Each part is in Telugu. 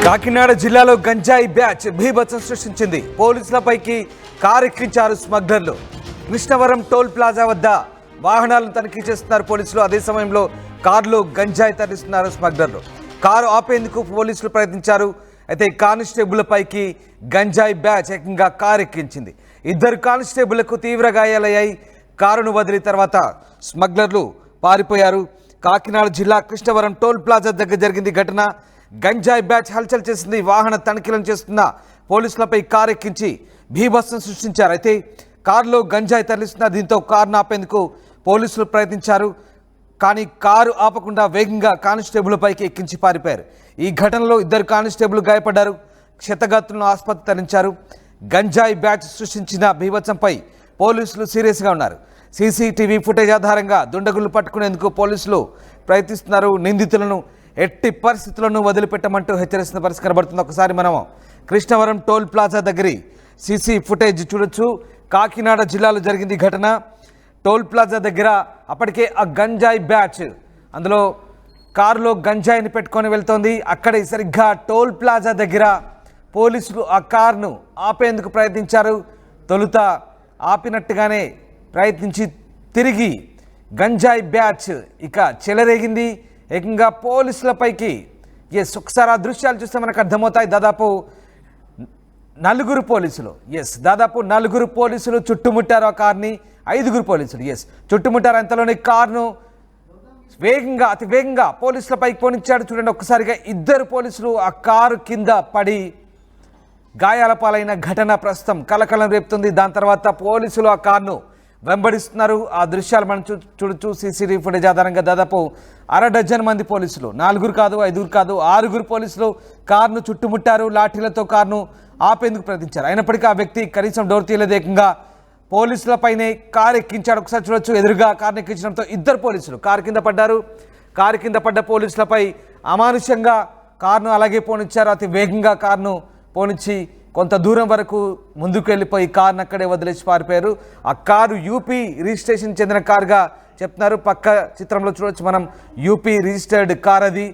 కాకినాడ జిల్లాలో గంజాయి బ్యాచ్ బీభత్సం సృష్టించింది. పోలీసులపైకి కారు ఎక్కించారు స్మగ్లర్లు. కృష్ణవరం టోల్ ప్లాజా వద్ద వాహనాలను తనిఖీ చేస్తున్నారు పోలీసులు. అదే సమయంలో కారులో గంజాయి తరలిస్తున్నారు స్మగ్లర్లు. కారు ఆపేందుకు పోలీసులు ప్రయత్నించారు. అయితే కానిస్టేబుళ్లపైకి గంజాయి బ్యాచ్ ఏకంగా కారు ఎక్కించింది. ఇద్దరు కానిస్టేబుళ్లకు తీవ్ర గాయాలయ్యాయి. కారును వదిలి తర్వాత స్మగ్లర్లు పారిపోయారు. కాకినాడ జిల్లా కృష్ణవరం టోల్ ప్లాజా దగ్గర జరిగింది ఘటన. గంజాయి బ్యాచ్ హల్చల్ చేసింది. వాహన తనిఖీలను చేస్తున్న పోలీసులపై కారు ఎక్కించి బీభత్సం సృష్టించారు. అయితే కారులో గంజాయి తరలిస్తున్న దీంతో కారును ఆపేందుకు పోలీసులు ప్రయత్నించారు. కానీ కారు ఆపకుండా వేగంగా కానిస్టేబుల్పైకి ఎక్కించి పారిపోయారు. ఈ ఘటనలో ఇద్దరు కానిస్టేబుల్ గాయపడ్డారు. క్షతగాత్రులను ఆసుపత్రికి తరలించారు. గంజాయి బ్యాచ్ సృష్టించిన బీభత్సంపై పోలీసులు సీరియస్గా ఉన్నారు. సీసీటీవీ ఫుటేజ్ ఆధారంగా దుండగులు పట్టుకునేందుకు పోలీసులు ప్రయత్నిస్తున్నారు. నిందితులను ఎట్టి పరిస్థితులను వదిలిపెట్టమంటూ హెచ్చరిస్తున్న పరిస్థితి కనబడుతుంది. ఒకసారి మనం కృష్ణవరం టోల్ ప్లాజా దగ్గర సీసీ ఫుటేజ్ చూడొచ్చు. కాకినాడ జిల్లాలో జరిగింది ఘటన. టోల్ ప్లాజా దగ్గర అప్పటికే ఆ గంజాయి బ్యాచ్ అందులో కారులో గంజాయిని పెట్టుకొని వెళ్తోంది. అక్కడే సరిగ్గా టోల్ ప్లాజా దగ్గర పోలీసులు ఆ కారును ఆపేందుకు ప్రయత్నించారు. తొలుత ఆపినట్టుగానే ప్రయత్నించి తిరిగి గంజాయి బ్యాచ్ ఇక చెలరేగింది. ఏకంగా పోలీసులపైకి ఒకసారి ఆ దృశ్యాలు చూస్తే మనకు అర్థమవుతాయి. దాదాపు నలుగురు పోలీసులు చుట్టుముట్టారు ఆ కార్ని. 5 పోలీసులు చుట్టుముట్టారు. అంతలోనే కారును అతి వేగంగా పోలీసులపైకి పోనిచ్చాడు. చూడండి ఒక్కసారిగా 2 పోలీసులు ఆ కారు కింద పడి గాయాల పాలైన ఘటన ప్రస్తుతం కలకలం రేపుతుంది. దాని తర్వాత పోలీసులు ఆ కారును వెంబడిస్తున్నారు. ఆ దృశ్యాలు మనం చూడొచ్చు. సీసీటీవీ ఫుటేజ్ ఆధారంగా దాదాపు 1/2 డజన్ మంది పోలీసులు, 4 కాదు 5 కాదు 6 పోలీసులు కారును చుట్టుముట్టారు. లాఠీలతో కారును ఆపేందుకు ప్రయత్నించారు. అయినప్పటికీ ఆ వ్యక్తి కనీసం డోర్ తీయలేదు. ఏకంగా పోలీసులపైనే కారు ఎక్కించాడు. ఒకసారి చూడొచ్చు. ఎదురుగా కారును ఎక్కించడంతో 2 పోలీసులు కారు కింద పడ్డారు. కారు కింద పడ్డ పోలీసులపై అమానుషంగా కారును అలాగే పోనిచ్చారు. అతి వేగంగా కారును పోనిచ్చి కొంత దూరం వరకు ముందుకు వెళ్ళిపోయి కారును అక్కడే వదిలేసి పారిపోయారు. ఆ కారు యూపీ రిజిస్ట్రేషన్ చెందిన కారుగా చెప్తున్నారు. పక్క చిత్రంలో చూడవచ్చు మనం. యూపీ రిజిస్టర్డ్ కార్ అది.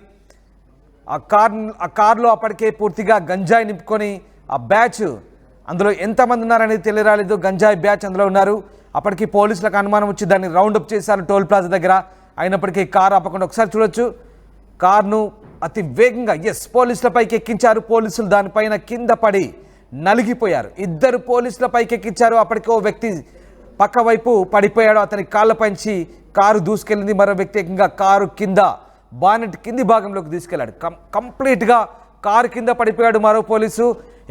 ఆ కారులో అప్పటికే పూర్తిగా గంజాయి నింపుకొని ఆ బ్యాచ్ అందులో ఎంతమంది ఉన్నారనేది తెలియరాలేదు. గంజాయి బ్యాచ్ అందులో ఉన్నారు. అప్పటికి పోలీసులకు అనుమానం వచ్చి దాన్ని రౌండప్ చేశారు టోల్ ప్లాజా దగ్గర. అయినప్పటికీ కారు ఆపకుండా ఒకసారి చూడొచ్చు. కారును అతి వేగంగా పోలీసులపైకి ఎక్కించారు. పోలీసులు దానిపైన కింద పడి నలిగిపోయారు. 2 పోలీసులపైకి ఎక్కించారు. అప్పటికే ఓ వ్యక్తి పక్క వైపు పడిపోయాడు. అతని కాళ్ళపైంచి కారు దూసుకెళ్ళింది. మరో వ్యక్తి ఏకంగా కారు కింద బానెట్ కింది భాగంలోకి తీసుకెళ్లాడు. కంప్లీట్గా కారు కింద పడిపోయాడు. మరో పోలీసు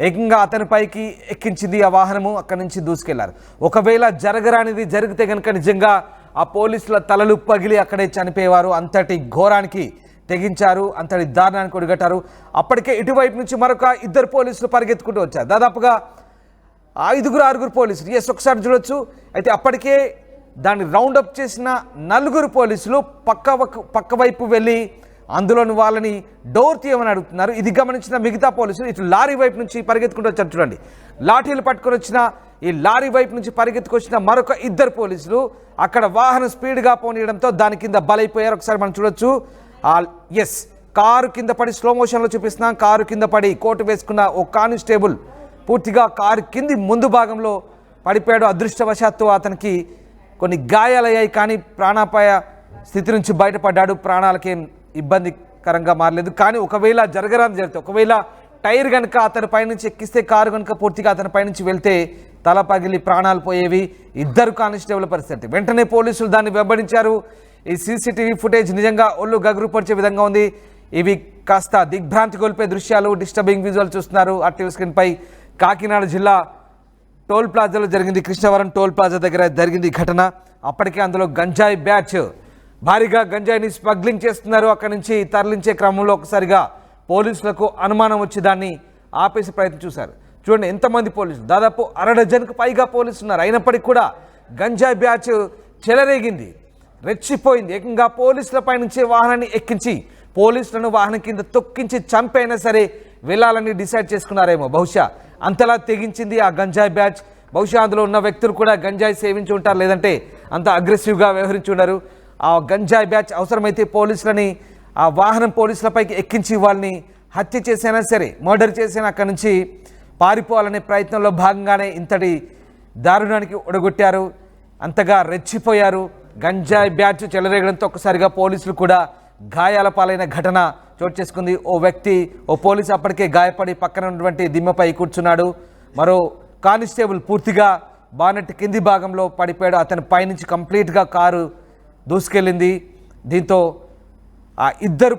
ఏకంగా అతని పైకి ఎక్కించింది ఆ వాహనము. అక్కడి నుంచి దూసుకెళ్లారు. ఒకవేళ జరగరానిది జరిగితే కనుక నిజంగా ఆ పోలీసుల తలలు పగిలి అక్కడే చనిపోయేవారు. అంతటి ఘోరానికి తెగించారు. అంతటి దారుణానికి ఒడిగట్టారు. అప్పటికే ఇటువైపు నుంచి మరొక 2 పోలీసులు పరిగెత్తుకుంటూ వచ్చారు. దాదాపుగా 5-6 పోలీసులు ఒకసారి చూడొచ్చు. అయితే అప్పటికే దాన్ని రౌండప్ చేసిన 4 పోలీసులు పక్క వైపు వెళ్ళి అందులోని వాళ్ళని డోర్ తీయమని అడుగుతున్నారు. ఇది గమనించిన మిగతా పోలీసులు ఇటు లారీ వైపు నుంచి పరిగెత్తుకుంటూ వచ్చారు. చూడండి, లాఠీలు పట్టుకొని వచ్చిన ఈ లారీ వైపు నుంచి పరిగెత్తుకొచ్చిన మరొక 2 పోలీసులు అక్కడ వాహనం స్పీడ్గా పోనీయడంతో దాని కింద బలైపోయారు. ఒకసారి మనం చూడొచ్చు. కారు కింద పడి స్లో మోషన్లో చూపిస్తున్నాం. కారు కింద పడి కోటు వేసుకున్న ఓ కానిస్టేబుల్ పూర్తిగా కారు కింది ముందు భాగంలో పడిపోయాడు. అదృష్టవశాత్తు అతనికి కొన్ని గాయాలయ్యాయి. కానీ ప్రాణాపాయ స్థితి నుంచి బయటపడ్డాడు. ప్రాణాలకేం ఇబ్బందికరంగా మారలేదు. కానీ ఒకవేళ జరగరాని జరిగితే, ఒకవేళ టైర్ కనుక అతని పైనుంచి ఎక్కిస్తే, కారు కనుక పూర్తిగా అతని పైనుంచి వెళ్తే తల పగిలి ప్రాణాలు పోయేవి. 2 కానిస్టేబుల్ పరిస్థితి. వెంటనే పోలీసులు దాన్ని వెంబడించారు. ఈ సీసీటీవీ ఫుటేజ్ నిజంగా ఒళ్ళు గగురుపరిచే విధంగా ఉంది. ఇవి కాస్త దిగ్భ్రాంతి గొల్పే దృశ్యాలు, డిస్టర్బింగ్ విజువల్ చూస్తున్నారు ఆర్టీవీ స్క్రీన్పై. కాకినాడ జిల్లా టోల్ ప్లాజాలో జరిగింది. కృష్ణవరం టోల్ ప్లాజా దగ్గర జరిగింది ఘటన. అప్పటికే అందులో గంజాయి బ్యాచ్ భారీగా గంజాయిని స్మగ్లింగ్ చేస్తున్నారు. అక్కడి నుంచి తరలించే క్రమంలో ఒకసారిగా పోలీసులకు అనుమానం వచ్చి దాన్ని ఆపేసి ప్రయత్నం చూశారు. చూడండి ఎంతమంది పోలీసులు, దాదాపు 1/2 డజన్కు పైగా పోలీసులు ఉన్నారు. అయినప్పటికీ కూడా గంజాయి బ్యాచ్ చెలరేగింది, రెచ్చిపోయింది. ఏకంగా పోలీసులపై నుంచి వాహనాన్ని ఎక్కించి పోలీసులను వాహనం కింద తొక్కించి చంపైనా సరే వెళ్ళాలని డిసైడ్ చేసుకున్నారేమో. బహుశా అంతలా తెగించింది ఆ గంజాయి బ్యాచ్. బహుశా అందులో ఉన్న వ్యక్తులు కూడా గంజాయి సేవించి ఉంటారు, లేదంటే అంత అగ్రెసివ్గా వ్యవహరించి ఉన్నారు. ఆ గంజాయి బ్యాచ్ అవసరమైతే పోలీసులని ఆ వాహనం పోలీసులపైకి ఎక్కించి వాళ్ళని హత్య చేసైనా సరే మర్డర్ చేసైనా అక్కడి నుంచి పారిపోవాలనే ప్రయత్నంలో భాగంగానే ఇంతటి దారుణానికి ఒడగొట్టారు. అంతగా రెచ్చిపోయారు. గంజాయి బ్యాచ్ చెలరేగడంతో ఒక్కసారిగా పోలీసులు కూడా గాయాల పాలైన ఘటన చోటు చేసుకుంది. ఓ పోలీసు అప్పటికే గాయపడి పక్కన ఉన్నటువంటి దిమ్మపై కూర్చున్నాడు. మరో కానిస్టేబుల్ పూర్తిగా బానెట్ కింది భాగంలో పడిపోయాడు. అతని పైనుంచి కంప్లీట్గా కారు దూసుకెళ్ళింది. దీంతో ఆ ఇద్దరు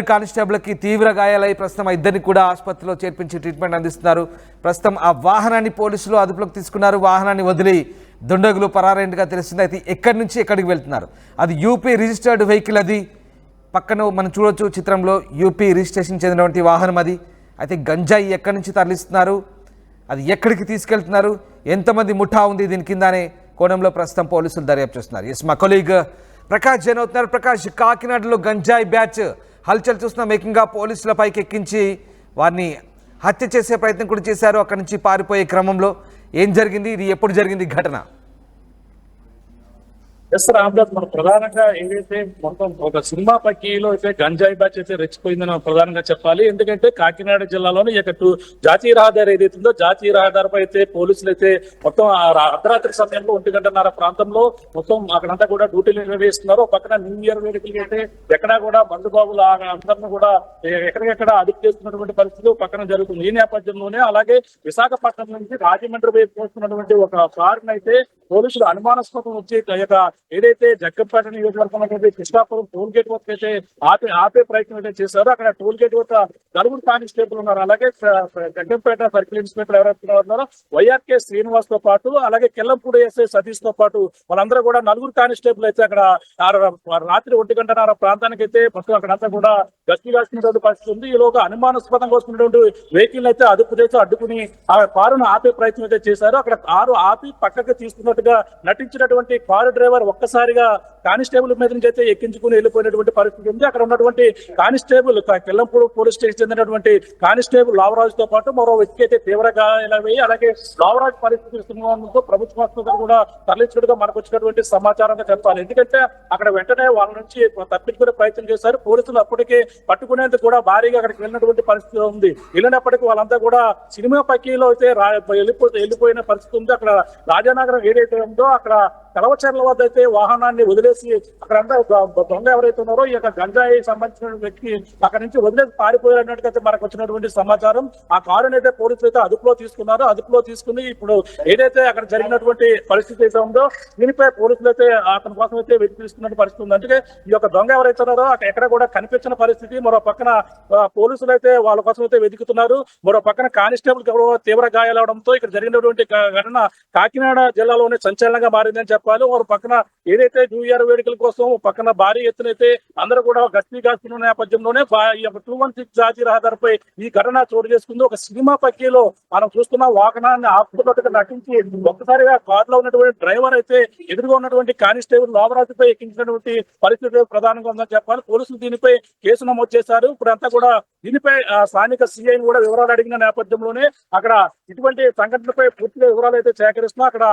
కానిస్టేబుల్కి తీవ్ర గాయాలై ప్రస్తుతం ఆ ఇద్దరిని కూడా ఆసుపత్రిలో చేర్పించి ట్రీట్మెంట్ అందిస్తున్నారు. ప్రస్తుతం ఆ వాహనాన్ని పోలీసులు అదుపులోకి తీసుకున్నారు. వాహనాన్ని వదిలి దుండగులు పరారైనట్టుగా తెలుస్తుంది. అయితే ఎక్కడి నుంచి ఎక్కడికి వెళ్తున్నారు? అది యూపీ రిజిస్టర్డ్ వెహికల్. అది పక్కన మనం చూడొచ్చు చిత్రంలో యూపీ రిజిస్ట్రేషన్ చెందినటువంటి వాహనం అది. అయితే గంజాయి ఎక్కడి నుంచి తరలిస్తున్నారు, అది ఎక్కడికి తీసుకెళ్తున్నారు, ఎంతమంది ముఠా ఉంది దీని కింద అనే కోణంలో ప్రస్తుతం పోలీసులు దర్యాప్తు చేస్తున్నారు. ఎస్, మా కొలీగ్ ప్రకాష్ జైన్ అవుతున్నారు. ప్రకాష్, కాకినాడలో గంజాయి బ్యాచ్ హల్చల్ చూస్తున్నాం. ఏకంగా పోలీసుల పైకి ఎక్కించి వారిని హత్య చేసే ప్రయత్నం కూడా చేశారు. అక్కడి నుంచి పారిపోయే క్రమంలో ఏం జరిగింది, ఇది ఎప్పుడు జరిగింది ఘటన? ఎస్ రామ్దాస్, మనం ప్రధానంగా ఏదైతే మొత్తం ఒక సినిమా పక్కీలో అయితే గంజాయి బ్యాచ్ అయితే రెచ్చిపోయిందని మనం ప్రధానంగా చెప్పాలి. ఎందుకంటే కాకినాడ జిల్లాలోని జాతీయ రహదారి ఏదైతే ఉందో జాతీయ రహదారిపై అయితే పోలీసులు అయితే మొత్తం అర్ధరాత్రి సమయంలో 1:30 ప్రాంతంలో మొత్తం అక్కడంతా కూడా డ్యూటీలు నిర్వహిస్తున్నారు. పక్కన న్యూ ఇయర్ వేడుకలు అయితే ఎక్కడా కూడా మందుబాబులు అందరిని కూడా ఎక్కడికెక్కడ అదుపు చేస్తున్నటువంటి పరిస్థితులు పక్కన జరుగుతుంది. ఈ నేపథ్యంలోనే అలాగే విశాఖపట్నం నుంచి రాజమండ్రి వైపు వస్తున్నటువంటి ఒక కారును అయితే పోలీసులు అనుమానాస్పదం వచ్చి ఏదైతే జగ్గంపేట నియోజకవర్గం అయితే కృష్ణాపురం టోల్ గేట్ వరకు అయితే ఆపే ప్రయత్నం అయితే చేశారు. అక్కడ టోల్ గేట్ వద్ద 4 కానిస్టేబుల్ ఉన్నారు. అలాగే జగ్గంపేట సర్కిల్ ఇన్స్పెక్టర్ ఎవరైతే ఉన్నారో వైఆర్కే శ్రీనివాస్ తో పాటు అలాగే కెల్లంపూడి ఎస్ఐ సతీష్ తో పాటు వాళ్ళందరూ కూడా 4 కానిస్టేబుల్ అయితే అక్కడ రాత్రి 1:30 ప్రాంతానికి అయితే మొత్తం అక్కడంతా కూడా గస్తీ కాస్తున్నటువంటి పరిస్థితి ఉంది. ఈలోగా అనుమానాస్పదంగా వస్తున్నటువంటి వెహికల్ అయితే అదుపు చేసి అడ్డుకుని ఆ కారును ఆపే ప్రయత్నం అయితే చేశారు. అక్కడ కారు ఆపి పక్కకు తీసుకున్నట్టుగా నటించినటువంటి కారు డ్రైవర్ ఒక్కసారిగా కానిస్టేబుల్ మీద నుంచి అయితే ఎక్కించుకుని వెళ్ళిపోయినటువంటి పరిస్థితి ఉంది. అక్కడ ఉన్నటువంటి కానిస్టేబుల్ కెల్లంపూడి పోలీస్ స్టేషన్ చెందినటువంటి కానిస్టేబుల్ లావరాజుతో పాటు మరో వ్యక్తి అయితే తీవ్ర గాయాలయ్యి అలాగే లావరాజు పరిస్థితి ప్రభుత్వ ఆసుపత్రి కూడా తరలించినట్టుగా మనకు వచ్చినటువంటి సమాచారంగా చెప్పాలి. ఎందుకంటే అక్కడ వెంటనే వాళ్ళ నుంచి తప్పించుకునే ప్రయత్నం చేశారు. పోలీసులు అప్పటికే పట్టుకునేందుకు కూడా భారీగా అక్కడికి వెళ్ళినటువంటి పరిస్థితి ఉంది. వెళ్ళినప్పటికీ వాళ్ళంతా కూడా సినిమా పక్కీలో అయితే వెళ్ళిపోయిన పరిస్థితి ఉంది. అక్కడ రాజానగరం ఏదైతే ఉందో అక్కడ కలవచర్ల వద్ద అయితే వాహనాన్ని వదిలేసి అక్కడంతా దొంగ ఎవరైతే ఉన్నారో ఈ యొక్క గంజాయి సంబంధించిన వ్యక్తి అక్కడ నుంచి వదిలేసి పారిపోయారన్నట్టుగా మనకు వచ్చినటువంటి సమాచారం. ఆ కారుని అయితే పోలీసులు అయితే అదుపులో తీసుకున్నారు. అదుపులో తీసుకుని ఇప్పుడు ఏదైతే అక్కడ జరిగినటువంటి పరిస్థితి అయితే ఉందో దీనిపై పోలీసులు అయితే అతని కోసం అయితే వెతికి తీసుకున్న పరిస్థితి ఉంది. అంటే ఈ యొక్క దొంగ ఎవరైతే ఉన్నారో ఎక్కడ కూడా కనిపించిన పరిస్థితి. మరో పక్కన పోలీసులు అయితే వాళ్ళ కోసం అయితే వెతుకుతున్నారు. మరో పక్కన కానిస్టేబుల్ తీవ్ర గాయాలవడంతో ఇక్కడ జరిగినటువంటి ఘటన కాకినాడ జిల్లాలోనే సంచలనంగా మారిందని చెప్పాలి. మరో పక్కన ఏదైతే న్యూ ఇయర్ వేడుకల కోసం పక్కన భారీ ఎత్తునైతే అందరూ కూడా గస్తీ కాస్తున్న నేపథ్యంలోనే ఈ యొక్క 216 జాతీయ రహదారిపై ఈ ఘటన చోటు చేసుకుంది. ఒక సినిమా పక్కీలో మనం చూస్తున్న వాహనాన్ని ఆపుతున్నట్టుగా నటించి ఒక్కసారిగా కారులో ఉన్నటువంటి డ్రైవర్ అయితే ఎదురుగా ఉన్నటువంటి కానిస్టేబుల్ లోవరాజుపై ఎక్కించినటువంటి పరిస్థితి ప్రధానంగా ఉందని చెప్పాలి. పోలీసులు దీనిపై కేసు నమోదు చేశారు. ఇప్పుడంతా కూడా దీనిపై స్థానిక సిఐని కూడా వివరాలు అడిగిన నేపథ్యంలోనే అక్కడ ఇటువంటి సంఘటనలపై పూర్తిగా వివరాలు అయితే సేకరిస్తున్నా అక్కడ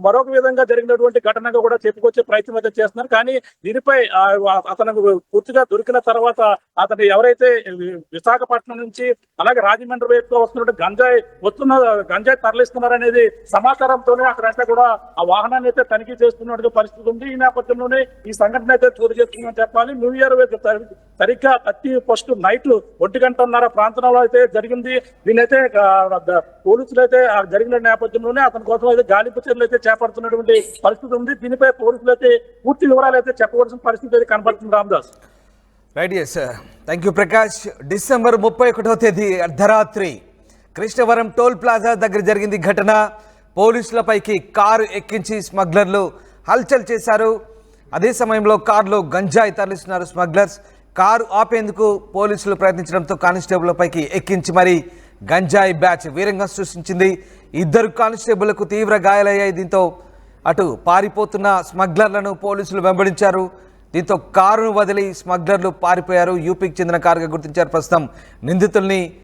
మరొక విధంగా జరిగినటువంటి ఘటనగా కూడా చెప్పుకొచ్చే ప్రయత్నం అయితే చేస్తున్నారు. కానీ దీనిపై అతను పూర్తిగా దొరికిన తర్వాత అతను ఎవరైతే విశాఖపట్నం నుంచి అలాగే రాజమండ్రి వైపులో వస్తున్నట్టు గంజాయి తరలిస్తున్నారనేది సమాచారంతోనే అక్కడంతా కూడా ఆ వాహనాన్ని అయితే తనిఖీ చేస్తున్నట్టు పరిస్థితి ఉంది. ఈ నేపథ్యంలోనే ఈ సంఘటన అయితే చోటు చేస్తుందని చెప్పాలి. న్యూ ఇయర్ సరిగ్గా 31 నైట్ 1:30 ప్రాంతంలో అయితే జరిగింది. దీనైతే పోలీసులు అయితే జరిగిన నేపథ్యంలోనే అతని కోసం అయితే గాలింపు చర్యలు అయితే చేపడుతున్నటువంటి పరిస్థితి ఉంది. దీనిపై పోలీసులు అయితే పూర్తి వివరాలు అయితే చెప్పవలసిన పరిస్థితి అయితే కనబడుతుంది. Ramadas, right. Yes, thank you Prakash. December 31వ తేదీ అర్ధరాత్రి కృష్ణవరం టోల్ ప్లాజా దగ్గర జరిగింది ఘటన. పోలీసులపైకి కారు ఎక్కించి స్మగ్లర్లు హల్చల్ చేశారు. అదే సమయంలో కారులో గంజాయి తరలిస్తున్నారు స్మగ్లర్స్. కారు ఆపేందుకు పోలీసులు ప్రయత్నించడంతో కానిస్టేబుల్పైకి ఎక్కించి మరి గంజాయి బ్యాచ్ వీరంగం సృష్టించింది. 2 కానిస్టేబుళ్లకు తీవ్ర గాయాలయ్యాయి. దీంతో అటు పారిపోతున్న స్మగ్లర్లను పోలీసులు వెంబడించారు. దీంతో కారును వదిలి స్మగ్లర్లు పారిపోయారు. యూపీకి చెందిన కారుగా గుర్తించారు. ప్రస్తుతం నిందితుల్ని